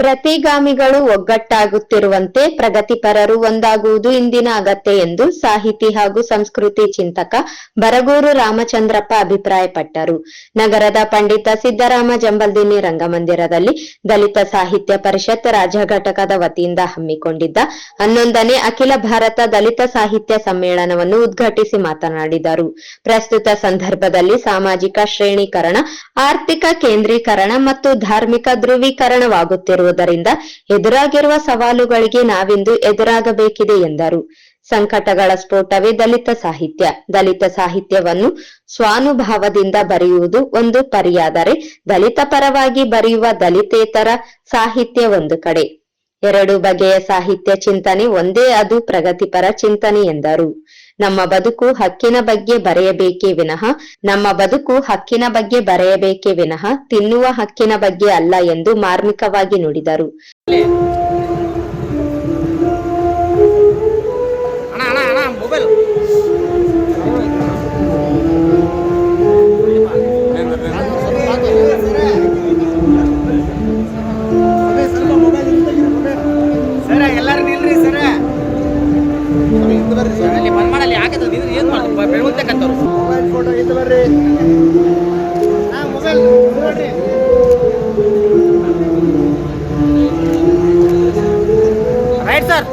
ಪ್ರತಿಗಾಮಿಗಳು ಒಗ್ಗಟ್ಟಾಗುತ್ತಿರುವಂತೆ ಪ್ರಗತಿಪರರು ಒಂದಾಗುವುದು ಇಂದಿನ ಅಗತ್ಯ ಎಂದು ಸಾಹಿತಿ ಹಾಗೂ ಸಂಸ್ಕೃತಿ ಚಿಂತಕ ಬರಗೂರು ರಾಮಚಂದ್ರಪ್ಪ ಅಭಿಪ್ರಾಯಪಟ್ಟರು. ನಗರದ ಪಂಡಿತ ಸಿದ್ದರಾಮ ಜಂಬಲ್ದಿನ್ನಿ ರಂಗಮಂದಿರದಲ್ಲಿ ದಲಿತ ಸಾಹಿತ್ಯ ಪರಿಷತ್ ರಾಜ್ಯ ಘಟಕದ ವತಿಯಿಂದ ಹಮ್ಮಿಕೊಂಡಿದ್ದ 11ನೇ ಅಖಿಲ ಭಾರತ ದಲಿತ ಸಾಹಿತ್ಯ ಸಮ್ಮೇಳನವನ್ನು ಉದ್ಘಾಟಿಸಿ ಮಾತನಾಡಿದರು. ಪ್ರಸ್ತುತ ಸಂದರ್ಭದಲ್ಲಿ ಸಾಮಾಜಿಕ ಶ್ರೇಣೀಕರಣ, ಆರ್ಥಿಕ ಕೇಂದ್ರೀಕರಣ ಮತ್ತು ಧಾರ್ಮಿಕ ಧ್ರುವೀಕರಣವಾಗುತ್ತಿರುವುದರಿಂದ ಎದುರಾಗಿರುವ ಸವಾಲುಗಳಿಗೆ ನಾವಿಂದು ಎದುರಾಗಬೇಕಿದೆ ಎಂದರು. ಸಂಕಟಗಳ ಸ್ಫೋಟವೇ ದಲಿತ ಸಾಹಿತ್ಯ. ದಲಿತ ಸಾಹಿತ್ಯವನ್ನು ಸ್ವಾನುಭಾವದಿಂದ ಬರೆಯುವುದು ಒಂದು ಪರಿಯಾದರೆ, ದಲಿತ ಪರವಾಗಿ ಬರೆಯುವ ದಲಿತೇತರ ಸಾಹಿತ್ಯ ಒಂದು ಕಡೆ. ಎರಡು ಬಗೆಯ ಸಾಹಿತ್ಯ ಚಿಂತನೆ ಒಂದೇ, ಅದು ಪ್ರಗತಿಪರ ಚಿಂತನೆ ಎಂದರು. ನಮ್ಮ ಬದುಕು ಹಕ್ಕಿನ ಬಗ್ಗೆ ಬರೆಯಬೇಕೇ ವಿನಃ ತಿನ್ನುವ ಹಕ್ಕಿನ ಬಗ್ಗೆ ಅಲ್ಲ ಎಂದು ಮಾರ್ಮಿಕವಾಗಿ ನುಡಿದರು. Right sir.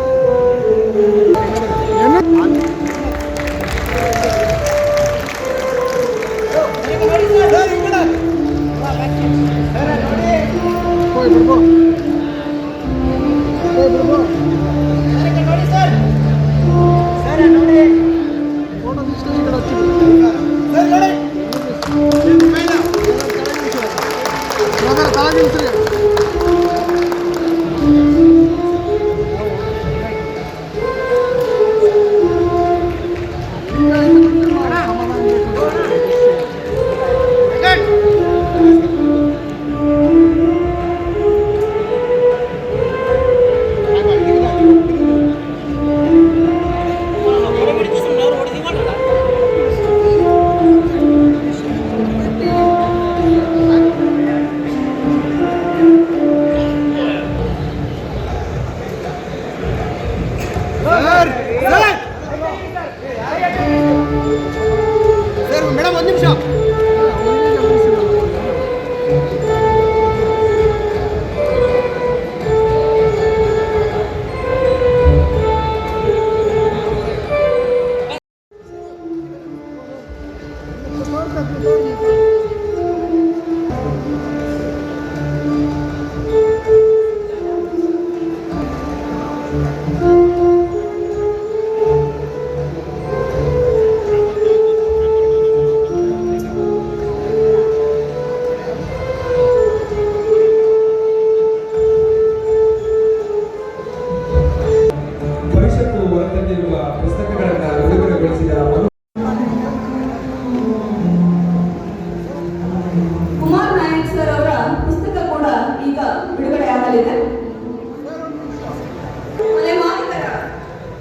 ಮೇಡಮ್ ಒಂದು ನಿಮಿಷ.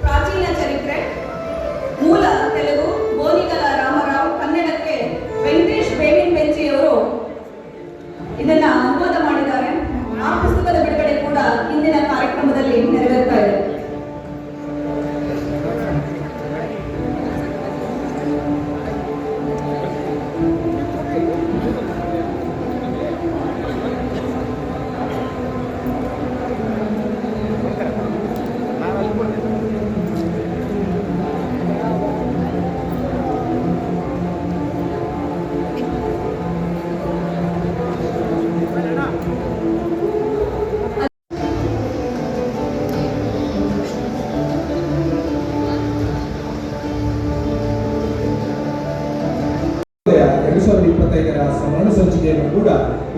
ಪ್ರಾಚೀನ ಚರಿತ್ರೆ, ಮೂಲ ತೆಲುಗು, ಗೋನಿಗಲ ರಾಮರಾವ್, ಕನ್ನಡಕ್ಕೆ ವೆಂಕಟೇಶ್ ಬೇವಿನ ಬೆಂಚಿಯವರು ಇದನ್ನ ಅನುವಾದ ಮಾಡಿದ್ದಾರೆ. ಆ ಪುಸ್ತಕದ ಬಿಡುಗಡೆ ಕೂಡ ಇಂದಿನ ಕಾರ್ಯಕ್ರಮದಲ್ಲಿ ನೆರವೇರ್ತಾ ಇದೆ. ಸ್ಮರಣ ಸಂಚಿಕೆಯನ್ನು ಕೂಡ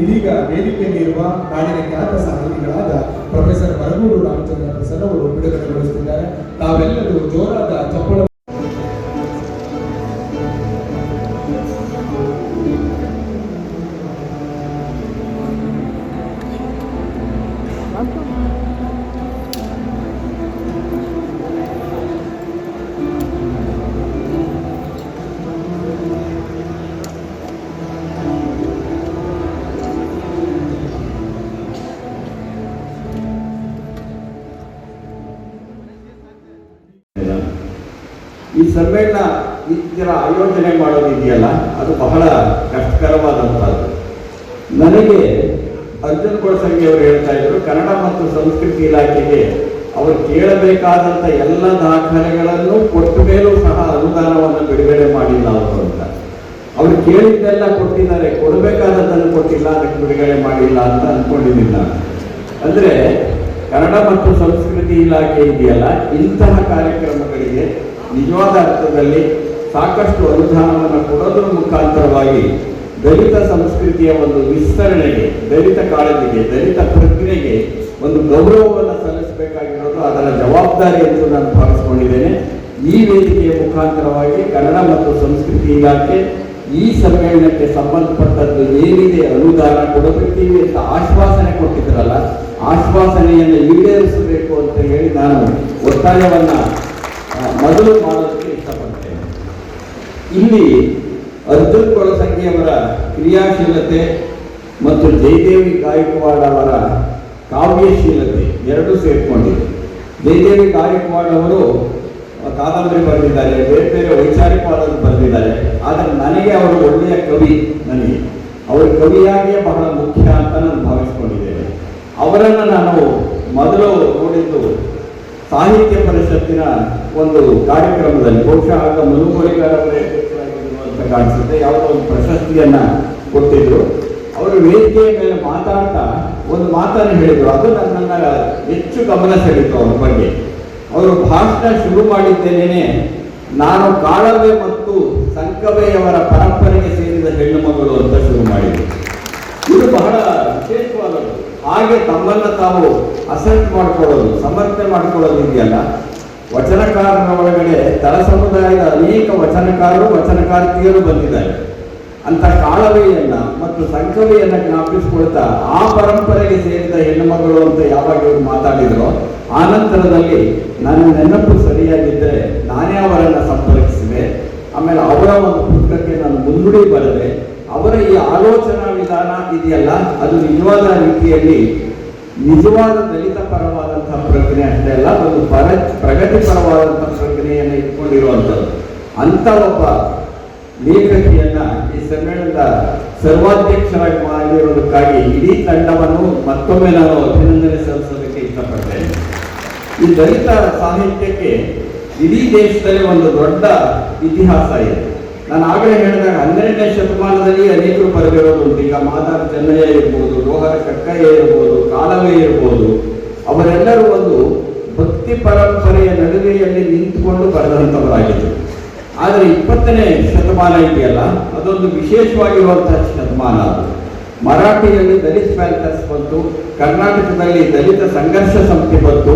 ಇದೀಗ ವೇದಿಕೆಯಲ್ಲಿರುವ ನಾಡಿನ ಖ್ಯಾತ ಸಾಹಿತಿಗಳಾದ ಪ್ರೊಫೆಸರ್ ಬರಗೂರು ರಾಮಚಂದ್ರಪ್ಪ ಸರ್ ಅವರು ಬಿಡುಗಡೆಗೊಳಿಸುತ್ತಿದ್ದಾರೆ. ತಾವೆಲ್ಲರೂ ಜೋರಾದ ಚಪ್ಪಳ. ಈ ಸಮ್ಮೇಳನ ಈ ಥರ ಆಯೋಜನೆ ಮಾಡೋದಿದೆಯಲ್ಲ ಅದು ಬಹಳ ಕಷ್ಟಕರವಾದಂಥದ್ದು. ನನಗೆ ಅರ್ಜುನ್ ಕೊಳಸಂಗಿ ಅವರು ಹೇಳ್ತಾ ಇದ್ರು, ಕನ್ನಡ ಮತ್ತು ಸಂಸ್ಕೃತಿ ಇಲಾಖೆಗೆ ಅವರು ಕೇಳಬೇಕಾದಂಥ ಎಲ್ಲ ದಾಖಲೆಗಳನ್ನು ಕೊಟ್ಟ ಮೇಲೂ ಸಹ ಅನುದಾನವನ್ನು ಬಿಡುಗಡೆ ಮಾಡಿಲ್ಲ ಅವರು ಅಂತ. ಅವರು ಕೇಳಿದ್ದೆಲ್ಲ ಕೊಟ್ಟಿದ್ದಾರೆ, ಕೊಡಬೇಕಾದದ್ದನ್ನು ಕೊಟ್ಟಿಲ್ಲ, ಅದಕ್ಕೆ ಬಿಡುಗಡೆ ಮಾಡಿಲ್ಲ ಅಂತ ಅಂದ್ಕೊಂಡಿದ್ದೀನಿ ನಾನು. ಅಂದರೆ ಕನ್ನಡ ಮತ್ತು ಸಂಸ್ಕೃತಿ ಇಲಾಖೆ ಇದೆಯಲ್ಲ, ಇಂತಹ ಕಾರ್ಯಕ್ರಮಗಳಿಗೆ ನಿಜವಾದ ಅರ್ಥದಲ್ಲಿ ಸಾಕಷ್ಟು ಅನುದಾನವನ್ನು ಕೊಡೋದ್ರ ಮುಖಾಂತರವಾಗಿ ದಲಿತ ಸಂಸ್ಕೃತಿಯ ಒಂದು ವಿಸ್ತರಣೆಗೆ, ದಲಿತ ಕಾಳಜಿಗೆ, ದಲಿತ ಪ್ರಜ್ಞೆಗೆ ಒಂದು ಗೌರವವನ್ನು ಸಲ್ಲಿಸಬೇಕಾಗಿರೋದು ಅದರ ಜವಾಬ್ದಾರಿ ಎಂದು ನಾನು ಭಾವಿಸಿಕೊಂಡಿದ್ದೇನೆ. ಈ ವೇದಿಕೆಯ ಮುಖಾಂತರವಾಗಿ ಕನ್ನಡ ಮತ್ತು ಸಂಸ್ಕೃತಿ ಇಲಾಖೆ ಈ ಸಮ್ಮೇಳನಕ್ಕೆ ಸಂಬಂಧಪಟ್ಟದ್ದು ಏನಿದೆ ಅನುದಾನ ಕೊಡಬೇಕಿದೆ ಅಂತ ಆಶ್ವಾಸನೆ ಕೊಟ್ಟಿದ್ರಲ್ಲ, ಆಶ್ವಾಸನೆಯನ್ನು ಈಡೇರಿಸಬೇಕು ಅಂತ ಹೇಳಿ ನಾನು ಒತ್ತಾಯವನ್ನು ಮೊದಲು ಮಾಡೋದಕ್ಕೆ ಇಷ್ಟಪಡ್ತೇನೆ. ಇಲ್ಲಿ ಅರ್ಜುನ್ ಕೊಳಸಂಗಿಯವರ ಕ್ರಿಯಾಶೀಲತೆ ಮತ್ತು ಜಯದೇವಿ ಗಾಯಕ್ವಾಡ್ ಅವರ ಕಾವ್ಯಶೀಲತೆ ಎರಡೂ ಸೇರಿಕೊಂಡಿದೆ. ಜಯದೇವಿ ಗಾಯಕ್ವಾಡ್ ಅವರು ಕಾದಂಬರಿ ಬರೆದಿದ್ದಾರೆ, ಬೇರೆ ಬೇರೆ ವೈಚಾರಿಕವಾದದ್ದು ಬರೆದಿದ್ದಾರೆ. ಆದರೆ ನನಗೆ ಅವರು ಒಳ್ಳೆಯ ಕವಿ, ನನಗೆ ಅವರು ಕವಿಯಾಗಿಯೇ ಬಹಳ ಮುಖ್ಯ ಅಂತ ನಾನು ಭಾವಿಸ್ಕೊಂಡಿದ್ದೇನೆ. ಅವರನ್ನು ನಾನು ಮೊದಲು ನೋಡಿದ್ದು ಸಾಹಿತ್ಯ ಪರಿಷತ್ತಿನ ಒಂದು ಕಾರ್ಯಕ್ರಮದಲ್ಲಿ, ಬಹುಶಃ ಆಗ ಮನುಗೋಳಿಗಾರವರೇ ಅಂತ ಕಾಣಿಸುತ್ತೆ, ಯಾವುದೋ ಒಂದು ಪ್ರಶಸ್ತಿಯನ್ನು ಕೊಟ್ಟಿದ್ರು. ಅವರು ವೇದಿಕೆಯ ಮೇಲೆ ಮಾತಾಡ್ತಾ ಒಂದು ಮಾತನ್ನು ಹೇಳಿದರು, ಅದು ನನ್ನನ್ನು ಹೆಚ್ಚು ಗಮನ ಸೆಳೀತು. ಅವ್ರ ಬಗ್ಗೆ ಅವರು ಭಾಷಣ ಶುರು ಮಾಡಿದ್ದೇನೆ, ನಾನು ಕಾಳವೆ ಮತ್ತು ಸಂಕವೆಯವರ ಪರಂಪರೆಗೆ ಸೇರಿದ ಹೆಣ್ಣು ಮಗಳು ಅಂತ ಶುರು ಮಾಡಿದರು. ಇದು ಬಹಳ ವಿಶೇಷವಾದದ್ದು. ಹಾಗೆ ತಮ್ಮನ್ನು ತಾವು ಅಸೆಂಟ್ ಮಾಡ್ಕೊಳ್ಳೋದು, ಸಮರ್ಥನೆ ಮಾಡ್ಕೊಳ್ಳೋದು ಇದೆಯಲ್ಲ, ವಚನಕಾರರ ಒಳಗಡೆ ತಳ ಸಮುದಾಯದ ಅನೇಕ ವಚನಕಾರರು, ವಚನಕಾರ್ತಿಯರು ಬಂದಿದ್ದಾರೆ. ಅಂತ ಕಾಳವೆಯನ್ನ ಮತ್ತು ಸಂಕವೆಯನ್ನ ಜ್ಞಾಪಿಸಿಕೊಳ್ತಾ ಆ ಪರಂಪರೆಗೆ ಸೇರಿದ ಹೆಣ್ಣುಮಗಳು ಅಂತ ಯಾವಾಗ ಇವರು ಮಾತಾಡಿದ್ರು, ಆ ನಂತರದಲ್ಲಿ ನನ್ನ ನೆನಪು ಸರಿಯಾಗಿದ್ದರೆ ನಾನೇ ಅವರನ್ನು ಸಂಪರ್ಕಿಸಿದೆ. ಆಮೇಲೆ ಅವರ ಒಂದು ಪುಸ್ತಕಕ್ಕೆ ನಾನು ಮುನ್ನುಡಿ ಬರೆದೆ. ಅವರ ಈ ಆಲೋಚನಾ ವಿಧಾನ ಇದೆಯಲ್ಲ, ಅದು ನಿಜವಾದ ರೀತಿಯಲ್ಲಿ ನಿಜವಾದ ದಲಿತ ಪರವಾದಂತಹ ಪ್ರಜ್ಞೆ ಅಷ್ಟೇ ಅಲ್ಲ, ಒಂದು ಪ್ರಗತಿಪರವಾದಂತಹ ಪ್ರಜ್ಞೆಯನ್ನು ಇಟ್ಕೊಂಡಿರುವಂಥದ್ದು. ಅಂತ ಒಬ್ಬ ಲೇಖಕಿಯನ್ನ ಈ ಸಮ್ಮೇಳನದ ಸರ್ವಾಧ್ಯಕ್ಷರಾಗಿ ಮಾಡಿರುವುದಕ್ಕಾಗಿ ಇಡೀ ತಂಡವನ್ನು ಮತ್ತೊಮ್ಮೆ ನಾನು ಅಭಿನಂದನೆ ಸಲ್ಲಿಸೋದಕ್ಕೆ ಇಷ್ಟಪಡ್ತೇನೆ. ಈ ದಲಿತ ಸಾಹಿತ್ಯಕ್ಕೆ ಇಡೀ ದೇಶದಲ್ಲಿ ಒಂದು ದೊಡ್ಡ ಇತಿಹಾಸ ಇದೆ. ನಾನು ಆಗಲೇ ಹೇಳಿದಾಗ 12ನೇ ಶತಮಾನದಲ್ಲಿ ಅನೇಕರು ಬರೆದಿರೋದುಂಟು. ಈಗ ಮಾದಾರ ಚೆನ್ನಯ್ಯ ಇರ್ಬೋದು, ರೋಹರ ಕಕ್ಕಯ್ಯ ಇರ್ಬೋದು, ಕಾಲವೇ ಇರ್ಬೋದು, ಅವರೆಲ್ಲರೂ ಒಂದು ಭಕ್ತಿ ಪರಂಪರೆಯ ನಡುವೆಯಲ್ಲಿ ನಿಂತುಕೊಂಡು ಬರೆದಂಥವರಾಗಿದ್ದರು. ಆದರೆ 20ನೇ ಶತಮಾನ ಇದೆಯಲ್ಲ, ಅದೊಂದು ವಿಶೇಷವಾಗಿರುವಂತಹ ಶತಮಾನ. ಅದು ಮರಾಠಿಯಲ್ಲಿ ದಲಿತ ಪ್ಯಾಂಥರ್ಸ್ ಬಂತು, ಕರ್ನಾಟಕದಲ್ಲಿ ದಲಿತ ಸಂಘರ್ಷ ಸಮಿತಿ ಬಂತು.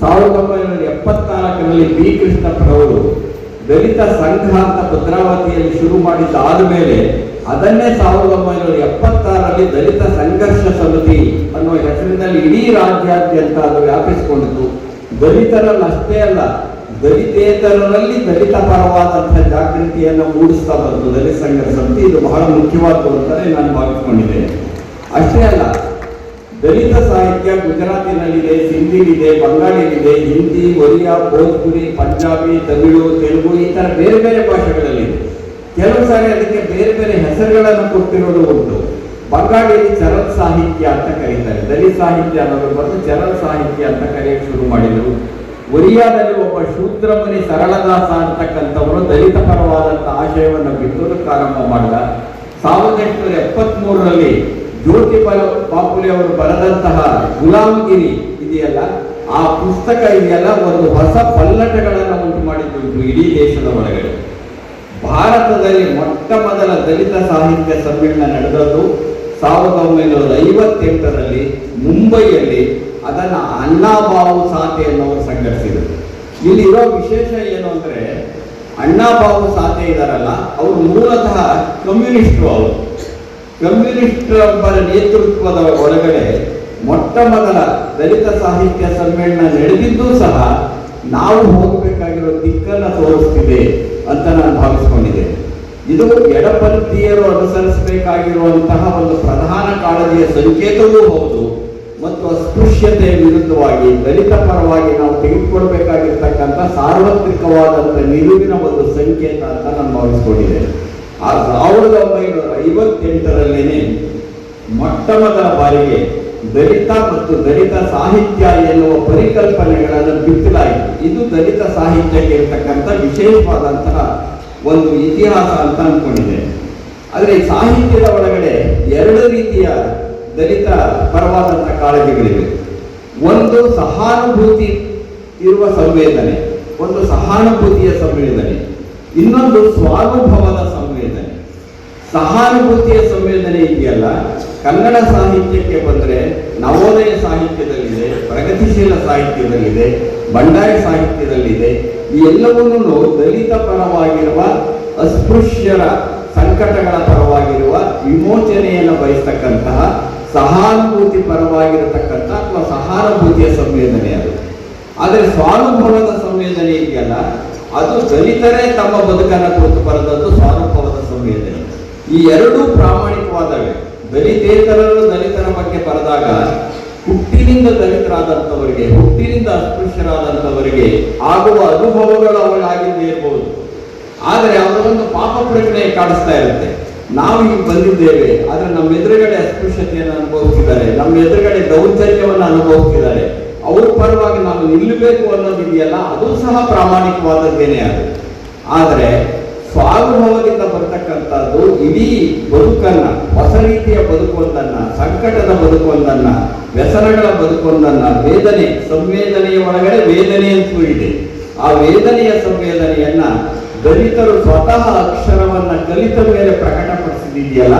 1974ರಲ್ಲಿ ಬಿ ಕೃಷ್ಣಪ್ಪನವರು ದಲಿತ ಸಂಘ ಅಂತ ಭದ್ರಾವತಿಯಲ್ಲಿ ಶುರು ಮಾಡಿದ್ದಾದ ಮೇಲೆ ಅದನ್ನೇ 1976ರಲ್ಲಿ ದಲಿತ ಸಂಘರ್ಷ ಸಮಿತಿ ಅನ್ನುವ ಹೆಸರಿನಲ್ಲಿ ಇಡೀ ರಾಜ್ಯಾದ್ಯಂತ ಅದು ವ್ಯಾಪಿಸಿಕೊಂಡಿತು. ದಲಿತರಲ್ಲಿ ಅಷ್ಟೇ ಅಲ್ಲ, ದಲಿತೇತರರಲ್ಲಿ ದಲಿತ ಪರವಾದಂತಹ ಜಾಗೃತಿಯನ್ನು ಮೂಡಿಸ್ತಾ ಬಂತು ದಲಿತ ಸಂಘರ್ಷ ಸಮಿತಿ. ಇದು ಬಹಳ ಮುಖ್ಯವಾದ್ದು ಅಂತಲೇ ನಾನು ಭಾವಿಸಿಕೊಂಡಿದ್ದೇನೆ. ಅಷ್ಟೇ ಅಲ್ಲ, ದಲಿತ ಸಾಹಿತ್ಯ ಗುಜರಾತಿನಲ್ಲಿದೆ, ಸಿಂಧಿಲಿದೆ, ಬಂಗಾಳಿಲಿದೆ, ಹಿಂದಿ, ಒರಿಯಾ, ಭೋಜ್ಪುರಿ, ಪಂಜಾಬಿ, ತಮಿಳು, ತೆಲುಗು, ಈ ಥರ ಬೇರೆ ಬೇರೆ ಭಾಷೆಗಳಲ್ಲಿದೆ. ಕೆಲವು ಸಾರಿ ಅದಕ್ಕೆ ಬೇರೆ ಬೇರೆ ಹೆಸರುಗಳನ್ನು ಕೊಟ್ಟಿರೋದು ಉಂಟು. ಬಂಗಾಳಿಯಲ್ಲಿ ಚರಲ್ ಸಾಹಿತ್ಯ ಅಂತ ಕರೀತಾರೆ, ದಲಿತ ಸಾಹಿತ್ಯ ಅನ್ನೋದು ಬಂದು ಚರಲ್ ಸಾಹಿತ್ಯ ಅಂತ ಕರೆಯಕ್ಕೆ ಶುರು ಮಾಡಿದರು. ಒರಿಯಾದಲ್ಲಿ ಒಬ್ಬ ಶೂದ್ರಮುನಿ ಸರಳದಾಸ ಅಂತಕ್ಕಂಥವರು ದಲಿತ ಪರವಾದಂಥ ಆಶಯವನ್ನು ಬಿತ್ತೋದಕ್ಕೆ ಆರಂಭ ಮಾಡಿದ. 1873ರಲ್ಲಿ ಜ್ಯೋತಿ ಬಾಪುಲೆ ಅವರು ಬರೆದಂತಹ ಗುಲಾಮಗಿರಿ ಇದೆಯಲ್ಲ, ಆ ಪುಸ್ತಕ ಇದೆಯಲ್ಲ, ಒಂದು ಹೊಸ ಪಲ್ಲಟಗಳನ್ನು ಉಂಟು ಮಾಡಿದ್ದುಂಟು ಇಡೀ ದೇಶದ ಒಳಗಡೆ. ಭಾರತದಲ್ಲಿ ಮೊಟ್ಟ ಮೊದಲ ದಲಿತ ಸಾಹಿತ್ಯ ಸಮ್ಮೇಳನ ನಡೆದದ್ದು 1958ರಲ್ಲಿ ಮುಂಬೈಯಲ್ಲಿ. ಅದನ್ನು ಅಣ್ಣಾಬಾವು ಸಾತೆ ಎನ್ನುವರು ಸಂಘಟಿಸಿದರು. ಇಲ್ಲಿರೋ ವಿಶೇಷ ಏನು ಅಂದರೆ, ಅಣ್ಣಾಬಾವು ಸಾತೆ ಇದ್ದಾರಲ್ಲ, ಅವರು ಮೂಲತಃ ಕಮ್ಯುನಿಸ್ಟರು. ಅವರು ಕಮ್ಯುನಿಸ್ಟರೊಬ್ಬರ ನೇತೃತ್ವದ ಒಳಗಡೆ ಮೊಟ್ಟ ಮೊದಲ ದಲಿತ ಸಾಹಿತ್ಯ ಸಮ್ಮೇಳನ ನಡೆದಿದ್ದೂ ಸಹ ನಾವು ಹೋಗಬೇಕಾಗಿರೋ ದಿಕ್ಕನ್ನು ತೋರಿಸ್ತಿದೆ ಅಂತ ನಾನು ಭಾವಿಸ್ಕೊಂಡಿದ್ದೇನೆ. ಇದು ಎಡಪಂಥೀಯರು ಅನುಸರಿಸಬೇಕಾಗಿರುವಂತಹ ಒಂದು ಪ್ರಧಾನ ಕಾಳಜಿಯ ಸಂಕೇತವೂ ಹೌದು. ಮತ್ತು ಅಸ್ಪೃಶ್ಯತೆಯ ವಿರುದ್ಧವಾಗಿ ದಲಿತ ಪರವಾಗಿ ನಾವು ತೆಗೆದುಕೊಳ್ಬೇಕಾಗಿರ್ತಕ್ಕಂಥ ಸಾರ್ವತ್ರಿಕವಾದಂಥ ನಿಲುವಿನ ಒಂದು ಸಂಕೇತ ಅಂತ ನಾನು ಭಾವಿಸ್ಕೊಂಡಿದ್ದೇನೆ. 1958ರಲ್ಲಿ ಮೊಟ್ಟ ಮೊದಲ ಬಾರಿಗೆ ದಲಿತ ಮತ್ತು ದಲಿತ ಸಾಹಿತ್ಯ ಎನ್ನುವ ಪರಿಕಲ್ಪನೆಗಳನ್ನು ಬಿತ್ತಲಾಯಿತು. ಇದು ದಲಿತ ಸಾಹಿತ್ಯಕ್ಕೆ ಇರತಕ್ಕಂಥ ವಿಶೇಷವಾದಂತಹ ಒಂದು ಇತಿಹಾಸ ಅಂತ ಅಂದ್ಕೊಂಡಿದೆ. ಆದರೆ ಈ ಸಾಹಿತ್ಯದ ಒಳಗಡೆ ಎರಡು ರೀತಿಯ ದಲಿತ ಪರವಾದಂಥ ಕಾಳಜಿಗಳಿವೆ. ಒಂದು ಸಹಾನುಭೂತಿ ಇರುವ ಸಂವೇದನೆ, ಒಂದು ಸಹಾನುಭೂತಿಯ ಸಂವೇದನೆ, ಇನ್ನೊಂದು ಸ್ವಾನುಭವದ ಸಂವೇದನೆ. ಸಹಾನುಭೂತಿಯ ಸಂವೇದನೆ ಇದೆಯಲ್ಲ, ಕನ್ನಡ ಸಾಹಿತ್ಯಕ್ಕೆ ಬಂದರೆ ನವೋದಯ ಸಾಹಿತ್ಯದಲ್ಲಿದೆ, ಪ್ರಗತಿಶೀಲ ಸಾಹಿತ್ಯದಲ್ಲಿದೆ, ಬಂಡಾಯ ಸಾಹಿತ್ಯದಲ್ಲಿದೆ. ಈ ಎಲ್ಲವನ್ನೂ ದಲಿತ ಪರವಾಗಿರುವ, ಅಸ್ಪೃಶ್ಯರ ಸಂಕಟಗಳ ಪರವಾಗಿರುವ ವಿಮೋಚನೆಯನ್ನು ಬಯಸ್ತಕ್ಕಂತಹ ಸಹಾನುಭೂತಿ ಪರವಾಗಿರತಕ್ಕಂಥ ಅಥವಾ ಸಹಾನುಭೂತಿಯ ಸಂವೇದನೆ ಅದು. ಆದರೆ ಸ್ವಾನುಭವದ ಸಂವೇದನೆ ಇದೆಯಲ್ಲ, ಅದು ದಲಿತರೇ ತಮ್ಮ ಬದುಕನ್ನು ಕುರಿತು ಬರೆದದ್ದು ಸ್ವಾನುಭವದ ಸಂವೇದನೆ. ಈ ಎರಡೂ ಪ್ರಾಮಾಣಿಕವಾದವೆ. ದಲಿತೇತರರು ದಲಿತರ ಬಗ್ಗೆ ಬರೆದಾಗ ಹುಟ್ಟಿನಿಂದ ದಲಿತರಾದಂಥವರಿಗೆ, ಹುಟ್ಟಿನಿಂದ ಅಸ್ಪೃಶ್ಯರಾದಂಥವರಿಗೆ ಆಗುವ ಅನುಭವಗಳು ಅವಳಾಗಿದ್ದೇ ಇರಬಹುದು. ಆದರೆ ಅವರ ಒಂದು ಪಾಪ ಪ್ರಜ್ಞೆ ಕಾಡಿಸ್ತಾ ಇರುತ್ತೆ. ನಾವು ಈಗ ಬಂದಿದ್ದೇವೆ, ಆದರೆ ನಮ್ಮ ಎದುರುಗಡೆ ಅಸ್ಪೃಶ್ಯತೆಯನ್ನು ಅನುಭವಿಸಿದ್ದಾರೆ, ನಮ್ಮ ಎದುರುಗಡೆ ದೌರ್ಜನ್ಯವನ್ನು ಅನುಭವಿಸಿದ್ದಾರೆ. ಅವ್ರ ಪರವಾಗಿ ನಾವು ನಿಲ್ಲಬೇಕು ಅನ್ನೋದಿದೆಯಲ್ಲ, ಅದು ಸಹ ಪ್ರಾಮಾಣಿಕವಾದದ್ದೇನೆ ಅದು. ಆದರೆ ಸ್ವಾನುಭವದಿಂದ ಬರ್ತಕ್ಕಂಥದ್ದು ಇಡೀ ಬದುಕನ್ನ, ಹೊಸ ರೀತಿಯ ಬದುಕೊಂದನ್ನ, ಸಂಕಟದ ಬದುಕೊಂದನ್ನ, ವ್ಯಸನಗಳ ಬದುಕೊಂದನ್ನ, ವೇದನೆ, ಸಂವೇದನೆಯ ಒಳಗಡೆ ವೇದನೆ ಅಂತೂ ಇದೆ. ಆ ವೇದನೆಯ ಸಂವೇದನೆಯನ್ನ ದಲಿತರು ಸ್ವತಃ ಅಕ್ಷರವನ್ನ ಕಲಿತ ಮೇಲೆ ಪ್ರಕಟಪಡಿಸಿದೆಯಲ್ಲ,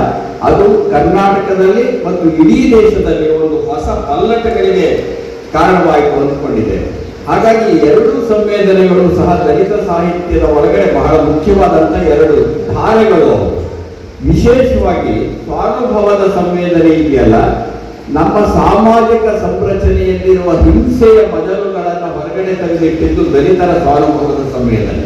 ಅದು ಕರ್ನಾಟಕದಲ್ಲಿ ಮತ್ತು ಇಡೀ ದೇಶದಲ್ಲಿ ಒಂದು ಹೊಸ ಪಲ್ಲಟಗಳಿಗೆ ಕಾರಣವಾಗಿ ಹೊಂದಿಕೊಂಡಿದೆ. ಹಾಗಾಗಿ ಎರಡೂ ಸಂವೇದನೆಗಳು ಸಹ ದಲಿತ ಸಾಹಿತ್ಯದ ಒಳಗಡೆ ಬಹಳ ಮುಖ್ಯವಾದಂಥ ಎರಡು ಧಾರೆಗಳು. ವಿಶೇಷವಾಗಿ ಸ್ವಾನುಭವದ ಸಂವೇದನೆ ಇದೆಯಲ್ಲ, ನಮ್ಮ ಸಾಮಾಜಿಕ ಸಂರಚನೆಯಲ್ಲಿರುವ ಹಿಂಸೆಯ ಮಜಲುಗಳನ್ನು ಹೊರಗಡೆ ತೆಗೆದಿಟ್ಟಿದ್ದು ದಲಿತರ ಸ್ವಾನುಭವದ ಸಂವೇದನೆ.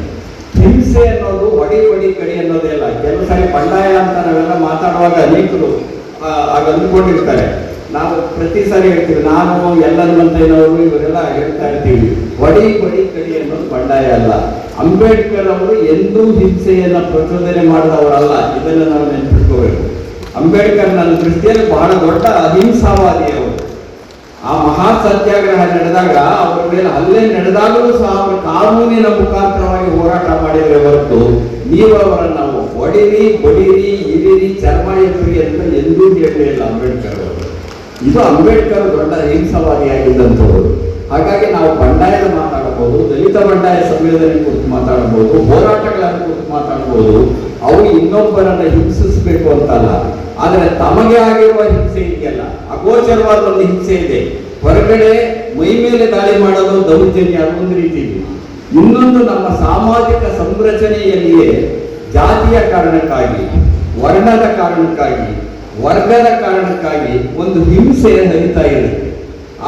ಹಿಂಸೆ ಅನ್ನೋದು ಒಡಿ ಕಡಿ ಅನ್ನೋದೇ ಅಲ್ಲ. ಕೆಲವು ಸಾರಿ ಬಂಡಾಯ ಅಂತ ನಾವೆಲ್ಲ ಮಾತಾಡುವಾಗ ಅನೇಕರು ಆಗ ಅಂದ್ಕೊಂಡಿರ್ತಾರೆ. ನಾವು ಪ್ರತಿ ಸಾರಿ ಹೇಳ್ತೀವಿ, ನಾನು ಎಲ್ಲರಂತನವರು ಇವರೆಲ್ಲ ಹೇಳ್ತಾ ಇರ್ತೀವಿ, ಒಡಿ ಕಡಿ ಅನ್ನೋದು ಬಂಡಾಯ ಅಲ್ಲ. ಅಂಬೇಡ್ಕರ್ ಅವರು ಎಂದೂ ಹಿಂಸೆಯನ್ನ ಪ್ರಚೋದನೆ ಮಾಡಿದವರಲ್ಲ. ಇದನ್ನ ನಾವು ನೆನಪಿಟ್ಕೋಬೇಕು. ಅಂಬೇಡ್ಕರ್ ನನ್ನ ದೃಷ್ಟಿಯಲ್ಲಿ ಬಹಳ ದೊಡ್ಡ ಅಹಿಂಸಾವಾದಿ ಅವರು. ಆ ಮಹಾ ಸತ್ಯಾಗ್ರಹ ನಡೆದಾಗ ಅವರ ಮೇಲೆ ಹಲ್ಲೆ ನಡೆದಾಗಲೂ ಸಹ ಅವರು ಕಾನೂನಿನ ಮುಖಾಂತರವಾಗಿ ಹೋರಾಟ ಮಾಡಿದರೆ ಹೊರತು ನೀವು ಅವರನ್ನು ಒಡಿರಿ, ಬಡಿರಿ, ಇರಿರಿ, ಚರ್ಮ ಎತ್ತರಿ ಅಂತ ಎಂದೂ ಹೇಳಲಿಲ್ಲ ಅಂಬೇಡ್ಕರ್ ಅವರು. ಇದು ಅಂಬೇಡ್ಕರ್ ದೊಡ್ಡ ಅಹಿಂಸವಾದಿಯಾಗಿದ್ದಂಥವರು. ಹಾಗಾಗಿ ನಾವು ಬಂಡಾಯದ ಮಾತಾಡಬಹುದು, ದಲಿತ ಬಂಡಾಯ ಸಂವೇದನೆ ಕುರಿತು ಮಾತಾಡಬಹುದು, ಹೋರಾಟಗಳನ್ನು ಕುರಿತು ಮಾತಾಡಬಹುದು. ಅವು ಇನ್ನೊಬ್ಬರನ್ನ ಹಿಂಸಿಸಬೇಕು ಅಂತಲ್ಲ, ಆದರೆ ತಮಗೆ ಆಗಿರುವ ಹಿಂಸೆ ಇದೆಯಲ್ಲ, ಅಗೋಚರವಾದ ಒಂದು ಹಿಂಸೆ ಇದೆ. ಹೊರಗಡೆ ಮೈ ಮೇಲೆ ದಾಳಿ ಮಾಡೋದು ದೌರ್ಜನ್ಯ, ಒಂದು ರೀತಿ ಇದೆ. ಇನ್ನೊಂದು ನಮ್ಮ ಸಾಮಾಜಿಕ ಸಂರಚನೆಯಲ್ಲಿಯೇ ಜಾತಿಯ ಕಾರಣಕ್ಕಾಗಿ, ವರ್ಣದ ಕಾರಣಕ್ಕಾಗಿ, ವರ್ಗದ ಕಾರಣಕ್ಕಾಗಿ ಒಂದು ಹಿಂಸೆ ಹರಿತಾ ಇರುತ್ತೆ.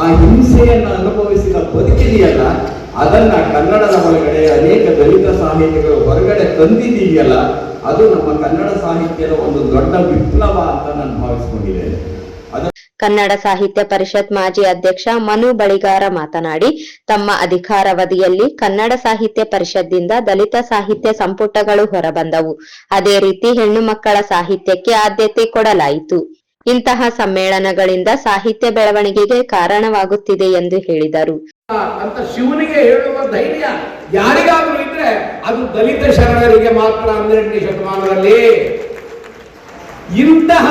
ಆ ಹಿಂಸೆಯನ್ನು ಅನುಭವಿಸಿದ ಬದುಕಿದೆಯಲ್ಲ, ಅದನ್ನ ಕನ್ನಡದ ಒಳಗಡೆ ಅನೇಕ ದಲಿತ ಸಾಹಿತ್ಯಗಳು ಹೊರಗಡೆ ತಂದಿದೆಯಲ್ಲ, ಅದು ನಮ್ಮ ಕನ್ನಡ ಸಾಹಿತ್ಯದ ಒಂದು ದೊಡ್ಡ ವಿಪ್ಲವ ಅಂತ ನಾನು ಭಾವಿಸಿಕೊಂಡಿದ್ದೇನೆ. ಕನ್ನಡ ಸಾಹಿತ್ಯ ಪರಿಷತ್ ಮಾಜಿ ಅಧ್ಯಕ್ಷ ಮನು ಬಳಿಗಾರ ಮಾತನಾಡಿ, ತಮ್ಮ ಅಧಿಕಾರಾವಧಿಯಲ್ಲಿ ಕನ್ನಡ ಸಾಹಿತ್ಯ ಪರಿಷತ್ದಿಂದ ದಲಿತ ಸಾಹಿತ್ಯ ಸಂಪುಟಗಳು ಹೊರಬಂದವು. ಅದೇ ರೀತಿ ಹೆಣ್ಣು ಮಕ್ಕಳ ಸಾಹಿತ್ಯಕ್ಕೆ ಆದ್ಯತೆ ಕೊಡಲಾಯಿತು. ಇಂತಹ ಸಮ್ಮೇಳನಗಳಿಂದ ಸಾಹಿತ್ಯ ಬೆಳವಣಿಗೆಗೆ ಕಾರಣವಾಗುತ್ತಿದೆ ಎಂದು ಹೇಳಿದರು. ಅಂತ ಶಿವನಿಗೆ ಹೇಳುವ ಧೈರ್ಯ ಯಾರಿಗಾದ್ರೂ ಇದ್ರೆ ಅದು ದಲಿತ ಶರಣರಿಗೆ ಮಾತ್ರ. 12ನೇ ಶತಮಾನದಲ್ಲಿ ಇಂತಹ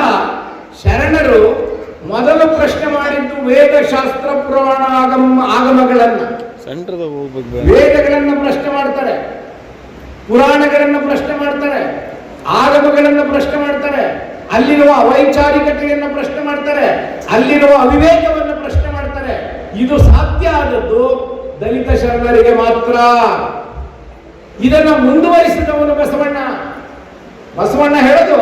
ಶರಣರು ಮೊದಲು ಪ್ರಶ್ನೆ ಮಾಡಿದ್ದು ವೇದಶಾಸ್ತ್ರ ಪುರಾಣ ಆಗಮಗಳನ್ನ, ವೇದಗಳನ್ನ ಪ್ರಶ್ನೆ ಮಾಡ್ತಾರೆ, ಪುರಾಣಗಳನ್ನ ಪ್ರಶ್ನೆ ಮಾಡ್ತಾರೆ, ಆಗಮಗಳನ್ನ ಪ್ರಶ್ನೆ ಮಾಡ್ತಾರೆ, ಅಲ್ಲಿರುವ ಅವೈಚಾರಿಕತೆಯನ್ನು ಪ್ರಶ್ನೆ ಮಾಡ್ತಾರೆ, ಅಲ್ಲಿರುವ ಅವಿವೇಕವನ್ನು ಪ್ರಶ್ನೆ ಮಾಡ್ತಾರೆ. ಇದು ಸಾಧ್ಯ ಆದದ್ದು ದಲಿತ ಶರಣರಿಗೆ ಮಾತ್ರ. ಇದನ್ನು ಮುಂದುವರಿಸಿದವನು ಬಸವಣ್ಣ ಹೇಳೋದು,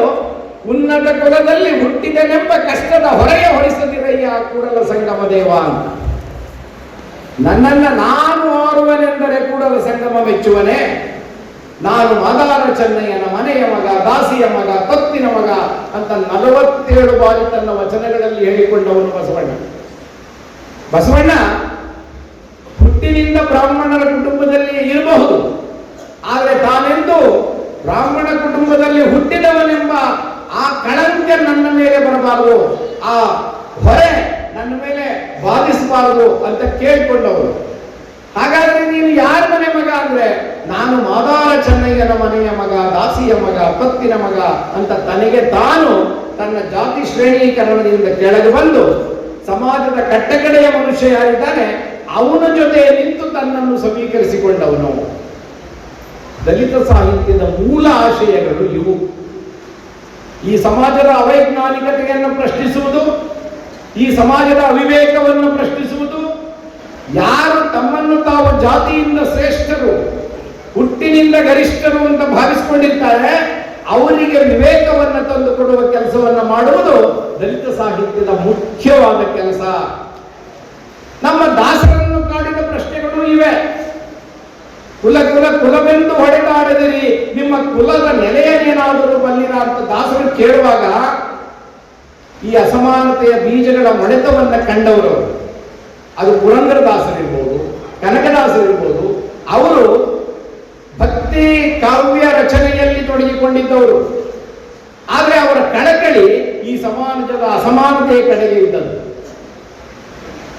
ಉನ್ನತ ಕುಲದಲ್ಲಿ ಹುಟ್ಟಿದನೆಂಬ ಕಷ್ಟದ ಹೊರೆಗೆ ಹೊರಿಸದಿರಯ್ಯ ಕೂಡಲ ಸಂಗಮ ದೇವ ಅಂತ. ನನ್ನನ್ನು ನಾನು ಆರುವನೆಂದರೆ ಕೂಡಲ ಸಂಗಮ ಮೆಚ್ಚುವನೆ. ನಾನು ಮದಾರ ಚೆನ್ನಯ್ಯನ ಮನೆಯ ಮಗ, ದಾಸಿಯ ಮಗ, ತತ್ತಿನ ಮಗ ಅಂತ 47 ಬಾರಿ ತನ್ನ ವಚನಗಳಲ್ಲಿ ಹೇಳಿಕೊಂಡವನು ಬಸವಣ್ಣ. ಬಸವಣ್ಣ ಹುಟ್ಟಿನಿಂದ ಬ್ರಾಹ್ಮಣರ ಕುಟುಂಬದಲ್ಲಿ ಇರಬಹುದು, ಆದರೆ ತಾನೆಂದು ಬ್ರಾಹ್ಮಣ ಕುಟುಂಬದಲ್ಲಿ ಹುಟ್ಟಿದವನೆಂಬ ಆ ಕಳಂಕ ನನ್ನ ಮೇಲೆ ಬರಬಾರದು, ಆ ಹೊರೆ ನನ್ನ ಮೇಲೆ ಬಾಧಿಸಬಾರದು ಅಂತ ಕೇಳಿಕೊಂಡವರು. ಹಾಗಾದ್ರೆ ನೀನು ಯಾರ ಮನೆ ಮಗ ಅಂದ್ರೆ, ನಾನು ಮಾದಾರ ಚೆನ್ನಯ್ಯನ ಮನೆಯ ಮಗ, ದಾಸಿಯ ಮಗ, ಪತ್ತಿನ ಮಗ ಅಂತ ತನಗೆ ತಾನು ತನ್ನ ಜಾತಿ ಶ್ರೇಣೀಕರಣದಿಂದ ಕೆಳಗೆ ಬಂದು ಸಮಾಜದ ಕಟ್ಟಕಡೆಯ ಮನುಷ್ಯ ಯಾರಿದ್ದಾನೆ ಅವನ ಜೊತೆ ನಿಂತು ತನ್ನನ್ನು ಸಮೀಕರಿಸಿಕೊಂಡವನು. ದಲಿತ ಸಾಹಿತ್ಯದ ಮೂಲ ಆಶಯಗಳು ಇವು. ಈ ಸಮಾಜದ ಅವೈಜ್ಞಾನಿಕತೆಯನ್ನು ಪ್ರಶ್ನಿಸುವುದು, ಈ ಸಮಾಜದ ಅವಿವೇಕವನ್ನು ಪ್ರಶ್ನಿಸುವುದು, ಯಾರು ತಮ್ಮನ್ನು ತಾವು ಜಾತಿಯಿಂದ ಶ್ರೇಷ್ಠರು, ಹುಟ್ಟಿನಿಂದ ಗರಿಷ್ಠರು ಅಂತ ಭಾವಿಸಿಕೊಂಡಿರ್ತಾರೆ, ಅವರಿಗೆ ವಿವೇಕವನ್ನು ತಂದು ಕೊಡುವ ಕೆಲಸವನ್ನ ಮಾಡುವುದು ದಲಿತ ಸಾಹಿತ್ಯದ ಮುಖ್ಯವಾದ ಕೆಲಸ. ನಮ್ಮ ದಾಸರನ್ನು ಕಾಡಿದ ಪ್ರಶ್ನೆಗಳು ಇವೆ. ಕುಲ ಕುಲ ಕುಲವೆಂದು ಹೊಡೆದಾಡದಿರಿ, ನಿಮ್ಮ ಕುಲದ ನೆಲೆಯನ್ನೇನಾದರೂ ಬಲ್ಲಿರ ಅಂತ ದಾಸರು ಕೇಳುವಾಗ ಈ ಅಸಮಾನತೆಯ ಬೀಜಗಳ ಮೊಳೆತವನ್ನ ಕಂಡವರು. ಅದು ಪುರಂದರದಾಸರಿರ್ಬೋದು, ಕನಕದಾಸರಿರ್ಬೋದು. ಅವರು ಭಕ್ತಿ ಕಾವ್ಯ ರಚನೆಯಲ್ಲಿ ತೊಡಗಿಕೊಂಡಿದ್ದವರು. ಆದರೆ ಅವರ ಕಳಕಳಿ ಈ ಸಮಾಜದ ಅಸಮಾನತೆಯ ಕಡೆಗೆ ಇದ್ದದ್ದು.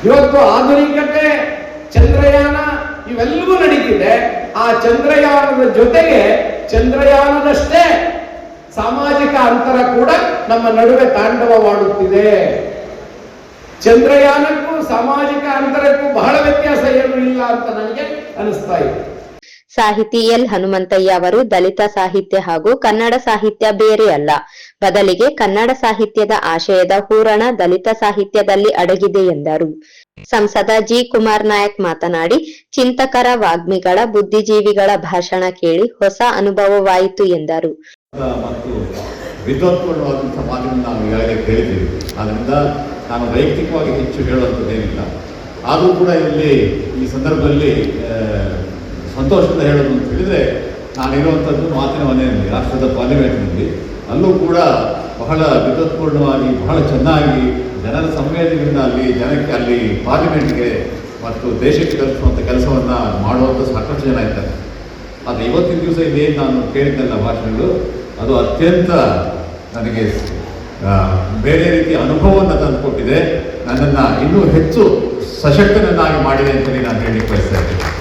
ಇವತ್ತು ಆಧುನಿಕತೆ, ಚಂದ್ರಯಾನ ಇವೆಲ್ಲವೂ ನಡೀತಿದೆ. ಆ ಚಂದ್ರಯಾನದ ಜೊತೆಗೆ ಚಂದ್ರಯಾನದಷ್ಟೇ ಸಾಮಾಜಿಕ ಅಂತರ ಕೂಡ ನಮ್ಮ ನಡುವೆ ತಾಂಡವವಾಡುತ್ತಿದೆ. ಚಂದ್ರಯಾನಕ್ಕೂ ಸಾಮಾಜಿಕ ಅಂತರಕ್ಕೂ ಬಹಳ ವ್ಯತ್ಯಾಸ ಏನೂ ಇಲ್ಲ ಅಂತ ನನಗೆ ಅನಿಸ್ತಾ ಇದೆ. ಸಾಹಿತಿ ಎಲ್ ಹನುಮಂತಯ್ಯ ಅವರು ದಲಿತ ಸಾಹಿತ್ಯ ಹಾಗೂ ಕನ್ನಡ ಸಾಹಿತ್ಯ ಬೇರೆ ಅಲ್ಲ, ಬದಲಿಗೆ ಕನ್ನಡ ಸಾಹಿತ್ಯದ ಆಶಯದ ಹೂರಣ ದಲಿತ ಸಾಹಿತ್ಯದಲ್ಲಿ ಅಡಗಿದೆ ಎಂದರು. ಸಂಸದ ಜಿ ಕುಮಾರ್ ನಾಯಕ್ ಮಾತನಾಡಿ, ಚಿಂತಕರ, ವಾಗ್ಮಿಗಳ, ಬುದ್ಧಿಜೀವಿಗಳ ಭಾಷಣ ಕೇಳಿ ಹೊಸ ಅನುಭವವಾಯಿತು ಎಂದರು. ಮತ್ತು ವಿದ್ವತ್ಪೂರ್ಣವಾದಂಥ ಮಾತನ್ನು ನಾವು ಈಗಾಗಲೇ ಕೇಳಿದ್ದೀವಿ. ಆದ್ದರಿಂದ ನಾನು ವೈಯಕ್ತಿಕವಾಗಿ ಹೆಚ್ಚು ಹೇಳುವಂಥದ್ದೇನಿಲ್ಲ. ಆದರೂ ಕೂಡ ಇಲ್ಲಿ ಈ ಸಂದರ್ಭದಲ್ಲಿ ಸಂತೋಷದಿಂದ ಹೇಳೋದು ಅಂತ ಹೇಳಿದರೆ, ನಾನಿರುವಂಥದ್ದು ಮಾತಿನ ಮನೆಯಲ್ಲಿ, ರಾಷ್ಟ್ರದ ಪಾರ್ಲಿಮೆಂಟ್ನಲ್ಲಿ. ಅಲ್ಲೂ ಕೂಡ ಬಹಳ ವಿದ್ವತ್ಪೂರ್ಣವಾಗಿ, ಬಹಳ ಚೆನ್ನಾಗಿ ಜನರ ಸಂವೇದನೆಯಿಂದ ಅಲ್ಲಿ ಪಾರ್ಲಿಮೆಂಟ್ಗೆ ಮತ್ತು ದೇಶಕ್ಕೆ ತಲುಪುವಂಥ ಕೆಲಸವನ್ನು ಮಾಡುವಂಥ ಸಾಕಷ್ಟು ಜನ ಇದ್ದಾರೆ. ಆದರೆ ಇವತ್ತಿನ ದಿವಸ ಇದೇನು ನಾನು ಕೇಳಿದ್ದೆಲ್ಲ ಭಾಷಣಗಳು, ಅದು ಅತ್ಯಂತ ನನಗೆ ಬೇರೆ ರೀತಿಯ ಅನುಭವವನ್ನು ತಂದುಕೊಟ್ಟಿದೆ. ನನ್ನನ್ನು ಇನ್ನೂ ಹೆಚ್ಚು ಸಶಕ್ತನನ್ನಾಗಿ ಮಾಡಿದೆ ಅಂತಲೇ ನಾನು ಹೇಳಲಿಕ್ಕೆ ಬಯಸ್ತಾ ಇದ್ದೇನೆ.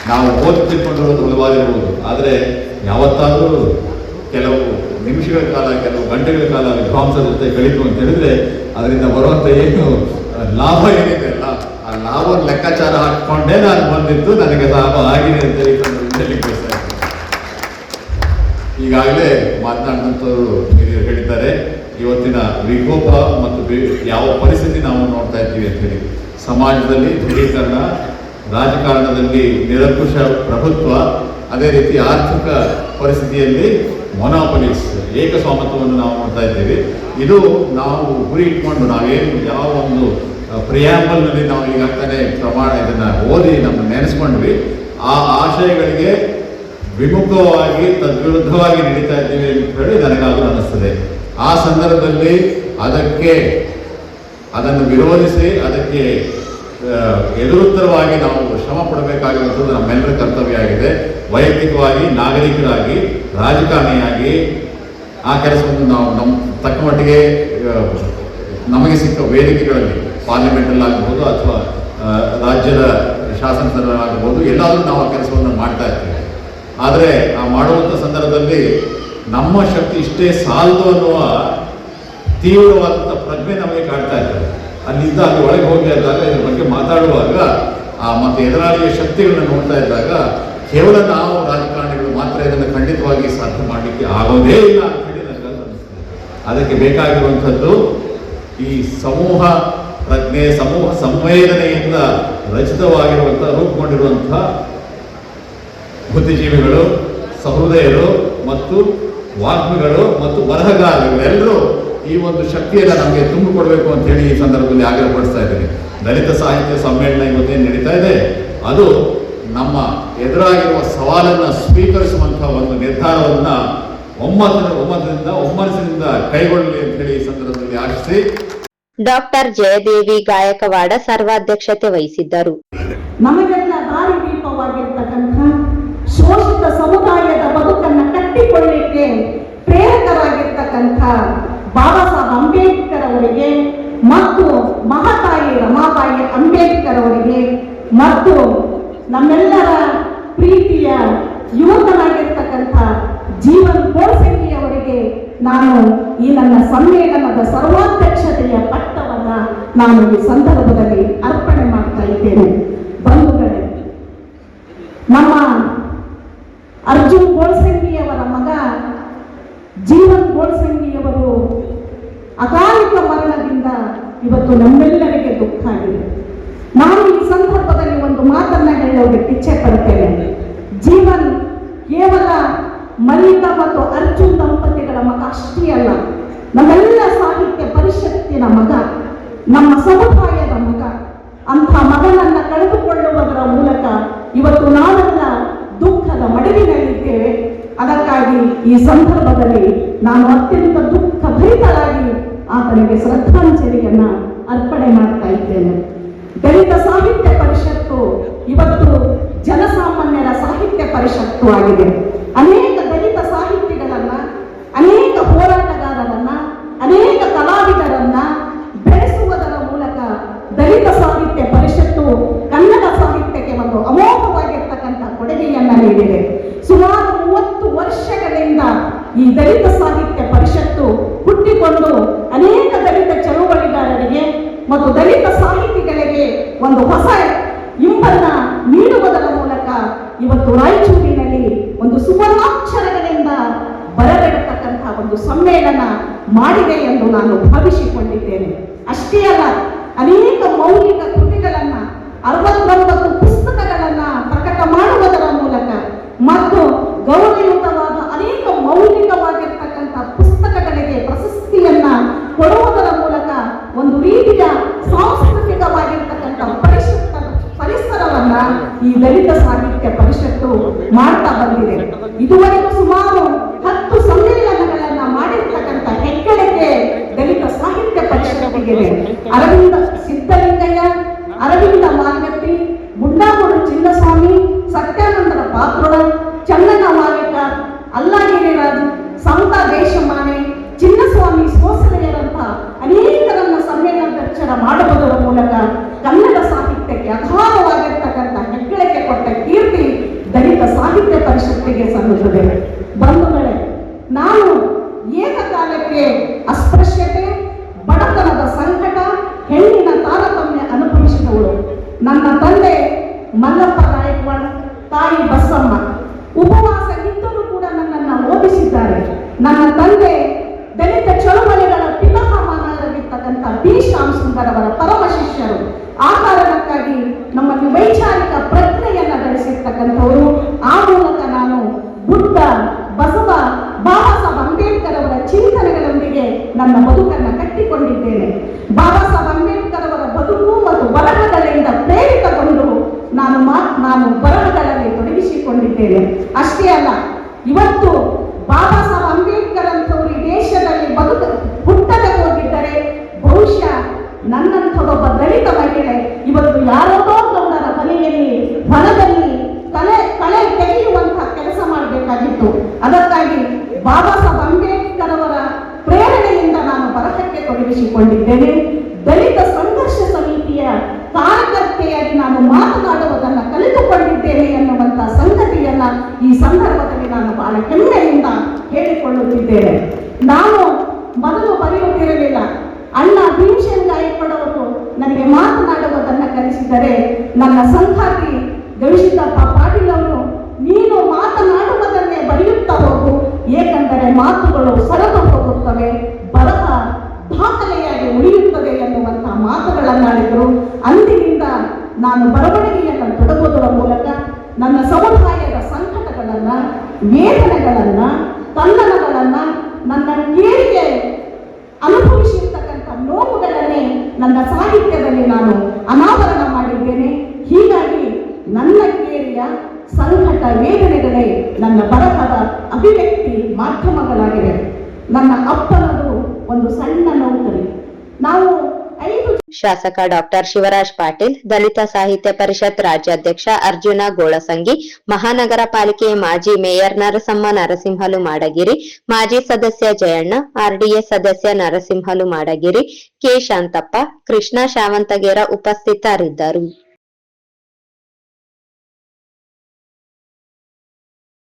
ನಾವು ಓದಿ ತಿಳ್ಕೊಂಡಿರೋದು ಹಲವಾರಿರ್ಬೋದು, ಆದರೆ ಯಾವತ್ತಾದರೂ ಕೆಲವು ನಿಮಿಷಗಳ ಕಾಲ, ಕೆಲವು ಗಂಟೆಗಳ ಕಾಲ ವಿದ್ವಾಂಸರ ಜೊತೆ ಕಳೀತು ಅಂತ ಹೇಳಿದ್ರೆ ಅದರಿಂದ ಬರುವಂಥ ಏನು ಲಾಭ ಏನಿದೆ ಅಲ್ಲ, ಆ ಲಾಭ ಲೆಕ್ಕಾಚಾರ ಹಾಕಿಕೊಂಡೇ ನಾನು ಬಂದಿದ್ದು, ನನಗೆ ಲಾಭ ಆಗಿದೆ ಅಂತ ಹೇಳಲಿಕ್ಕೆ ಬಯಸ್ತಾ ಇದ್ದೇನೆ. ಈಗಾಗಲೇ ಮಾತನಾಡಿದಂಥವರು ಹಿರಿಯರು ಹೇಳಿದ್ದಾರೆ, ಇವತ್ತಿನ ವಿಕೋಪ ಮತ್ತು ಯಾವ ಪರಿಸ್ಥಿತಿ ನಾವು ನೋಡ್ತಾ ಇರ್ತೀವಿ ಅಂತ ಹೇಳಿ. ಸಮಾಜದಲ್ಲಿ ಧ್ರುವೀಕರಣ, ರಾಜಕಾರಣದಲ್ಲಿ ನಿರಂಕುಶ ಪ್ರಭುತ್ವ, ಅದೇ ರೀತಿ ಆರ್ಥಿಕ ಪರಿಸ್ಥಿತಿಯಲ್ಲಿ ಮೊನಾಪೊಲಿಸ್, ಏಕಸ್ವಾಮತ್ವವನ್ನು ನಾವು ನೋಡ್ತಾ ಇದ್ದೇವೆ. ಇದು ನಾವು ಗುರಿ ಇಟ್ಕೊಂಡು ನಾವೇನು ಯಾವ ಒಂದು ಪ್ರಿಯಾಂಬಲ್ನಲ್ಲಿ ನಾವು ಈಗಾಗ್ತಾನೆ ಇದನ್ನು ಓದಿ ನಮ್ಮ ನೆನೆಸ್ಕೊಂಡ್ವಿ, ಆ ಆಶಯಗಳಿಗೆ ವಿಮುಖವಾಗಿ ತದ್ವಿರುದ್ಧವಾಗಿ ನಡೀತಾ ಇದ್ದೀವಿ ಅಂತ ಹೇಳಿ ನನಗಾದರೂ ಅನ್ನಿಸ್ತದೆ. ಆ ಸಂದರ್ಭದಲ್ಲಿ ಅದನ್ನು ವಿರೋಧಿಸಿ ಅದಕ್ಕೆ ಎದುರುತ್ತರವಾಗಿ ನಾವು ಶ್ರಮ ಪಡಬೇಕಾಗಿರುವಂಥದ್ದು ನಮ್ಮೆಲ್ಲರ ಕರ್ತವ್ಯ ಆಗಿದೆ. ವೈಯಕ್ತಿಕವಾಗಿ, ನಾಗರಿಕರಾಗಿ, ರಾಜಕಾರಣಿಯಾಗಿ ಆ ಕೆಲಸವನ್ನು ನಾವು ನಮ್ಮ ತಕ್ಕ ಮಟ್ಟಿಗೆ ನಮಗೆ ಸಿಕ್ಕ ವೇದಿಕೆಗಳಲ್ಲಿ, ಪಾರ್ಲಿಮೆಂಟಲ್ಲಾಗಬಹುದು ಅಥವಾ ರಾಜ್ಯದ ಶಾಸನಸಭೆಗಳಾಗಬಹುದು, ಎಲ್ಲಾದರೂ ನಾವು ಆ ಕೆಲಸವನ್ನು ಮಾಡ್ತಾ ಇರ್ತೀವಿ. ಆದರೆ ಆ ಮಾಡುವಂಥ ಸಂದರ್ಭದಲ್ಲಿ ನಮ್ಮ ಶಕ್ತಿ ಇಷ್ಟೇ ಸಾಲದು ಅನ್ನುವ ತೀವ್ರವಾದಂಥ ಪ್ರಜ್ಞೆ ನಮಗೆ ಕಾಡ್ತಾ ಇರ್ತದೆ. ಅಲ್ಲಿಂದ ಅಲ್ಲಿ ಒಳಗೆ ಹೋಗಿ ಇದ್ದಾಗ ಇದ್ರ ಬಗ್ಗೆ ಮಾತಾಡುವಾಗ ಮತ್ತು ಎದುರಾಳಿಯ ಶಕ್ತಿಗಳನ್ನ ನೋಡ್ತಾ ಇದ್ದಾಗ ಕೇವಲ ನಾವು ರಾಜಕಾರಣಿಗಳು ಮಾತ್ರ ಇದನ್ನು ಖಂಡಿತವಾಗಿ ಸಾಧ್ಯ ಮಾಡಲಿಕ್ಕೆ ಆಗೋದೇ ಇಲ್ಲ ಅಂತ ಹೇಳಿ ನನಗೆ ಅನಿಸ್ತದೆ. ಅದಕ್ಕೆ ಬೇಕಾಗಿರುವಂಥದ್ದು ಈ ಸಮೂಹ ಪ್ರಜ್ಞೆ, ಸಮೂಹ ಸಂವೇದನೆಯಿಂದ ರಚಿತವಾಗಿರುವಂಥ, ರೂಪುಗೊಂಡಿರುವಂಥ ಬುದ್ಧಿಜೀವಿಗಳು, ಸಹೃದಯರು ಮತ್ತು ವಾಗ್ಮಿಗಳು ಮತ್ತು ಬರಹಗಾರರು ಎಲ್ಲರೂ ಈ ಒಂದು ಶಕ್ತಿಯನ್ನು ನಮಗೆ ತುಂಬಿಕೊಡ್ಬೇಕು ಅಂತ ಹೇಳಿ ಈ ಸಂದರ್ಭದಲ್ಲಿ ಆಗ್ರಹಪಡಿಸ್ತಾ ಇದ್ದೀನಿ. ದಲಿತ ಸಾಹಿತ್ಯ ಸಮ್ಮೇಳನ ಇವತ್ತೇನು ನಡೀತಾ ಇದೆ, ಅದು ನಮ್ಮ ಎದುರಾಗಿರುವ ಸವಾಲನ್ನು ಸ್ವೀಕರಿಸುವಂಥ ಒಂದು ನಿರ್ಧಾರವನ್ನು ಒಮ್ಮನದಿಂದ ಕೈಗೊಳ್ಳಲಿ ಅಂತ ಹೇಳಿ ಈ ಸಂದರ್ಭದಲ್ಲಿ ಆಶಿಸಿ ಡಾಕ್ಟರ್ ಜಯದೇವಿ ಗಾಯಕವಾಡ ಸರ್ವಾಧ್ಯಕ್ಷತೆ ವಹಿಸಿದ್ದರು. ನಮಗೆಲ್ಲ ದಾರಿ ದೀಪವಾಗಿರ್ತಕ್ಕಂಥ ಶೋಷಿತ ಸಮುದಾಯದ ಬದುಕನ್ನು ಕಟ್ಟಿಕೊಳ್ಳಲಿಕ್ಕೆ ಪ್ರೇರಕರಾಗಿರ್ತಕ್ಕಂಥ ಬಾಬಾ ಸಾಹೇಬ್ ಅಂಬೇಡ್ಕರ್ ಅವರಿಗೆ ಮತ್ತು ಮಹಾತಾಯಿ ರಮಾಬಾಯಿ ಅಂಬೇಡ್ಕರ್ ಅವರಿಗೆ ಮತ್ತು ನಮ್ಮೆಲ್ಲರ ಪ್ರೀತಿಯ ಯುವಕನಾಗಿರ್ತಕ್ಕಂಥ ಜೀವನ್ ಗೋಡ್ಸೆಂಗಿ ಅವರಿಗೆ ನಾನು ಈ ನನ್ನ ಸಮ್ಮೇಳನದ ಸರ್ವಾಧ್ಯಕ್ಷತೆಯ ಪಟ್ಟವನ್ನ ನಾನು ಈ ಸಂದರ್ಭದಲ್ಲಿ ಅರ್ಪಣೆ ಮಾಡ್ತಾ ಇದ್ದೇನೆ. ಬಂಧುಗಳೇ, ನಮ್ಮ ಅರ್ಜುನ್ ಗೋಡ್ಸೆಂಗಿಯವರ ಮಗ ಜೀವನ್ ಗೋಡ್ಸೆಂಗಿಯವರು ಅಕಾಲಿಕ ಮರಣದಿಂದ ಇವತ್ತು ನಮ್ಮೆಲ್ಲರಿಗೆ ದುಃಖ ಆಗಿದೆ. ನಾನು ಈ ಸಂದರ್ಭದಲ್ಲಿ ಒಂದು ಮಾತನ್ನ ಹೇಳೋದಕ್ಕೆ ಇಚ್ಛೆ ಪಡ್ತೇನೆ. ಜೀವನ್ ಕೇವಲ ಮಲ್ಲಿಕಾ ಮತ್ತು ಅರ್ಜುನ್ ದಂಪತಿಗಳ ಮಗ ಅಷ್ಟೇ ಅಲ್ಲ, ನಮ್ಮೆಲ್ಲ ಸಾಹಿತ್ಯ ಪರಿಷತ್ತಿನ ಮಗ, ನಮ್ಮ ಸಮುದಾಯದ ಮಗ. ಅಂಥ ಮಗನನ್ನ ಕಳೆದುಕೊಳ್ಳುವುದರ ಮೂಲಕ ಇವತ್ತು ನಾವೆಲ್ಲ ದುಃಖದ ಮಡುವಿನಲ್ಲಿದ್ದೇವೆ. ಅದಕ್ಕಾಗಿ ಈ ಸಂದರ್ಭದಲ್ಲಿ ನಾನು ಅತ್ಯಂತ ದುಃಖ ಭರಿತರಾಗಿ ಆತನಿಗೆ ಶ್ರದ್ಧಾಂಜಲಿಯನ್ನ ಅರ್ಪಣೆ ಮಾಡ್ತಾ ಇದ್ದೇನೆ. ದಲಿತ ಸಾಹಿತ್ಯ ಪರಿಷತ್ತು ಇವತ್ತು ಜನಸಾಮಾನ್ಯರ ಸಾಹಿತ್ಯ ಪರಿಷತ್ತು ಆಗಿದೆ. ಅನೇಕ ದಲಿತ ಸಾಹಿತಿಗಳನ್ನ, ಅನೇಕ ಹೋರಾಟಗಾರರನ್ನ, ಅನೇಕ ಕಲಾವಿದರನ್ನ ಬೆಳೆಸುವುದರ ಮೂಲಕ ದಲಿತ ಸಾಹಿತ್ಯ ಪರಿಷತ್ತು ಕನ್ನಡ ಸಾಹಿತ್ಯಕ್ಕೆ ಒಂದು ಅಮೋಘವಾಗಿರ್ತಕ್ಕಂಥ ಕೊಡುಗೆಯನ್ನ ನೀಡಿದೆ. ಸುಮಾರು 30 ವರ್ಷಗಳಿಂದ ಈ ದಲಿತ ಸಾಹಿತ್ಯ ಪರಿಷತ್ತು ಹುಟ್ಟಿಕೊಂಡು ಅನೇಕ ದಲಿತ ಚಳುವಳಿಗಾರರಿಗೆ ಮತ್ತು ದಲಿತ ಸಾಹಿತಿಗಳಿಗೆ ಒಂದು ಹೊಸ ಇಂಬನ್ನ ನೀಡುವುದರ ಮೂಲಕ ಇವತ್ತು ರಾಯಚೂರಿನಲ್ಲಿ ಒಂದು ಸುವರ್ಣಾಕ್ಷರಗಳಿಂದ ಬರಬೇಡತಕ್ಕಂಥ ಒಂದು ಸಮ್ಮೇಳನ ಮಾಡಿದೆ ಎಂದು ನಾನು ಭಾವಿಸಿಕೊಂಡಿದ್ದೇನೆ. ಅಷ್ಟೇ ಅಲ್ಲ, ಅನೇಕ ಮೌಲಿಕ ಕೃತಿಗಳನ್ನ 69 ಪುಸ್ತಕಗಳನ್ನ ಪ್ರಕಟ ಮಾಡುವುದರ ಮೂಲಕ ಮತ್ತು ಗೌರವಯುತವಾದ ಅನೇಕ ಮೌಲಿಕವಾಗಿರ್ತಕ್ಕಂಥ ಪುಸ್ತಕಗಳಿಗೆ ಪ್ರಶಸ್ತಿಯನ್ನ ಕೊಡುವುದರ ಮೂಲಕ ಒಂದು ರೀತಿಯ ಸಾಂಸ್ಕೃತಿಕವಾಗಿರ್ತಕ್ಕಂಥ ಪರಿಸರವನ್ನ ಈ ದಲಿತ ಸಾಹಿತ್ಯ ಪರಿಷತ್ತು ಮಾಡ್ತಾ ಬಂದಿದೆ. ಇದುವರೆಗೂ ಸುಮಾರು 10 ಸಮ್ಮೇಳನಗಳನ್ನ ಮಾಡಿರ್ತಕ್ಕಂಥ ಹೆಗ್ಗಳಿಕೆ ದಲಿತ ಸಾಹಿತ್ಯ ಪರಿಷತ್ತಿಗೆ ಅರವಿಂದ ಸಿದ್ದಲಿಂಗಯ್ಯ, ಅರವಿಂದ ಮಾರ್ಗತ್ತಿ, ಗುಂಡಾಗೋಡು ಚಿನ್ನಸ್ವಾಮಿ, ಸತ್ಯಾನಂದರ ಪಾತ್ರೋಳ, ಚನ್ನಣ್ಣ ಮಾಲಿಕರ್, ಅಲ್ಲಾಗಿರಿರಾಜ್, ಸಮತಾ ದೇಶಮಾನೆ, ಚಿನ್ನಸ್ವಾಮಿ ಸೋಸಲೆಯರಂತ ಅನೇಕರನ್ನ ಸಮ್ಮೇಳನಾಧ್ಯಕ್ಷರ ಮಾಡುವುದರ ಮೂಲಕ ಕನ್ನಡ ಸಾಹಿತ್ಯಕ್ಕೆ ಅಗಾಧವಾಗಿರ್ತಕ್ಕಂಥ ಹೆಗ್ಗಳಿಕೆ ಕೊಟ್ಟ ಕೀರ್ತಿ ದಲಿತ ಸಾಹಿತ್ಯ ಪರಿಷತ್ತಿಗೆ ಸಲ್ಲುತ್ತದೆ. ಬಂಧುಗಳೇ, ನಾನು ಏಕಕಾಲಕ್ಕೆ ಅಸ್ಪೃಶ್ಯತೆ, ಬಡತನದ ಸಂಕಟ, ಹೆಣ್ಣಿನ ತಾರತಮ್ಯ ಅನುಭವಿಸಿದವಳು. ನನ್ನ ತಂದೆ ಮಲ್ಲಪ್ಪ ಗಾಯಕ್ವಾಡ್, ತಾಯಿ ಬಸಮ್ಮ ಉಪವಾಸ ಇದ್ದರೂ ಕೂಡ ನನ್ನನ್ನು ಓದಿಸಿದ್ದಾರೆ. ನನ್ನ ತಂದೆ ದಲಿತ ಚಳುವಳಿಗಳ ಪಿತಾಮಹರಾಗಿರ್ತಕ್ಕಂಥ ಬಿ ಶ್ಯಾಮಸುಂದರವರ ಪರಮ ಶಿಷ್ಯರು. ಆ ಕಾರಣಕ್ಕಾಗಿ ನಮ್ಮಲ್ಲಿ ವೈಚಾರಿಕ ಪ್ರಜ್ಞೆಯನ್ನ ಬೆಳೆಸಿರ್ತಕ್ಕಂಥವರು. ಆ ಮೂಲಕ ನಾನು ಬುದ್ಧ, ಬಸವ, ಬಾಬಾ ಸಾಹೇಬ್ ಅಂಬೇಡ್ಕರ್ ಅವರ ಚಿಂತನೆಗಳೊಂದಿಗೆ ನನ್ನ ಬದುಕನ್ನು ಕಟ್ಟಿಕೊಂಡಿದ್ದೇನೆ. ಬಾಬಾ ಸಾಹೇಬ್ ಅಂಬೇಡ್ಕರ್ ಅವರ ಬದುಕು ಮತ್ತು ಬರಹಗಳಿಂದ ಪ್ರೇರಿತಗೊಂಡು ನಾನು ಬರಹಗಳಲ್ಲಿ ತೊಡಗಿಸಿಕೊಂಡಿದ್ದೇನೆ. ಅಷ್ಟೇ ಅಲ್ಲ, ಇವತ್ತು ಬಾಬಾ ಸಾಹೇಬ್ ಅಂಬೇಡ್ಕರ್ ಅಂತವರು ಈ ದೇಶದಲ್ಲಿ ಹುಟ್ಟದೆ ಹೋಗಿದ್ದರೆ ಬಹುಶಃ ನನ್ನಂಥ ಒಬ್ಬ ದಲಿತ ಮಹಿಳೆ ಇವತ್ತು ಯಾರೋ ಗೌಡರ ಮನೆಯಲ್ಲಿ ಹೊಲದಲ್ಲಿ ಕಳೆ ತೆಗೆಯುವಂತಹ ಕೆಲಸ ಮಾಡಬೇಕಾಗಿತ್ತು. ಅದಕ್ಕಾಗಿ ಬಾಬಾ ಸಾಹೇಬ್ ಅಂಬೇಡ್ಕರ್ ಅವರ ಪ್ರೇರಣೆಯಿಂದ ನಾನು ಬರಹಕ್ಕೆ ತೊಡಗಿಸಿಕೊಂಡಿದ್ದೇನೆ. ದಲಿತ ಸಂಘರ್ಷ ಸಮಿತಿಯ ಕಾರ್ಯಕರ್ತೆಯಾಗಿ ನಾನು ಮಾತನಾಡುವುದನ್ನು ಕಲಿತುಕೊಂಡಿದ್ದೇನೆ ಎನ್ನುವಂತ ಸಂಗತಿಯನ್ನ ಈ ಸಂದರ್ಭದಲ್ಲಿ ನಾನು ಬಹಳ ಹೆಮ್ಮೆಯಿಂದ ಹೇಳಿಕೊಳ್ಳುತ್ತಿದ್ದೇನೆ. ನಾನು ಮೊದಲು ಬರೆಯುತ್ತಿರಲಿಲ್ಲ. ಅಣ್ಣ ಭೀಮಸೇನ್ ಗಾಯಕ್ವಾಡ್ ಅವರು ನನಗೆ ಮಾತನಾಡುವುದನ್ನು ಕಲಿಸಿದರೆ ನನ್ನ ಸಂಗಾತಿ ಗವಿಸಿದ್ದಪ್ಪ ಪಾಟೀಲ್ ಅವರು ನೀನು ಮಾತನಾಡುವುದನ್ನೇ ಬರೆಯುತ್ತಾ ಹೋಗು, ಏಕೆಂದರೆ ಮಾತುಗಳು ಸರಿದು ಹೋಗುತ್ತವೆ, ಬರಹ ದಾಖಲೆಯಾಗಿ ಉಳಿಯುತ್ತದೆ ಎನ್ನುವಂತಹ ಮಾತುಗಳನ್ನಾಡಿದರು. ಅಂದಿನಿಂದ ನಾನು ಬರವಣಿಗೆಯನ್ನು ತೊಡಗುವುದರ ಮೂಲಕ ನನ್ನ ಸಮುದಾಯದ ಸಂಕಟಗಳನ್ನ, ವೇದನೆಗಳನ್ನ, ತಲ್ಲಣಗಳನ್ನ, ನನ್ನ ಕೇಳಿಗೆ ಅನುಭವಿಸಿರ್ತಕ್ಕಂಥ ನೋವುಗಳನ್ನೇ ನನ್ನ ಸಾಹಿತ್ಯದಲ್ಲಿ ನಾನು ಅನಾವರಣ ಮಾಡಿದ್ದೇನೆ. ಹೀಗಾಗಿ ನನ್ನ ಕೇರಿಯ ಸಂಕಟ, ವೇದನೆಗಳೇ ನನ್ನ ಬರಹದ ಅಭಿವ್ಯಕ್ತಿ ಮಾಧ್ಯಮಗಳಾಗಿವೆ. ನನ್ನ ಅಪ್ಪನದು ಒಂದು ಸಣ್ಣ ನೌಕರಿ. ನಾವು ಶಾಸಕ ಡಾಕ್ಟರ್ ಶಿವರಾಜ್ ಪಾಟೀಲ್, ದಲಿತ ಸಾಹಿತ್ಯ ಪರಿಷತ್ ರಾಜ್ಯಾಧ್ಯಕ್ಷ ಅರ್ಜುನ ಗೋಳಸಂಗಿ, ಮಹಾನಗರ ಪಾಲಿಕೆ ಮಾಜಿ ಮೇಯರ್ ನರಸಮ್ಮ ನರಸಿಂಹಲು ಮಾಡಗಿರಿ, ಮಾಜಿ ಸದಸ್ಯ ಜಯಣ್ಣ, ಆರ್ಡಿಎ ಸದಸ್ಯ ನರಸಿಂಹಲು ಮಾಡಗಿರಿ, ಕೆ ಶಾಂತಪ್ಪ, ಕೃಷ್ಣ ಶಾವಂತಗೇರ ಉಪಸ್ಥಿತರಿದ್ದರು.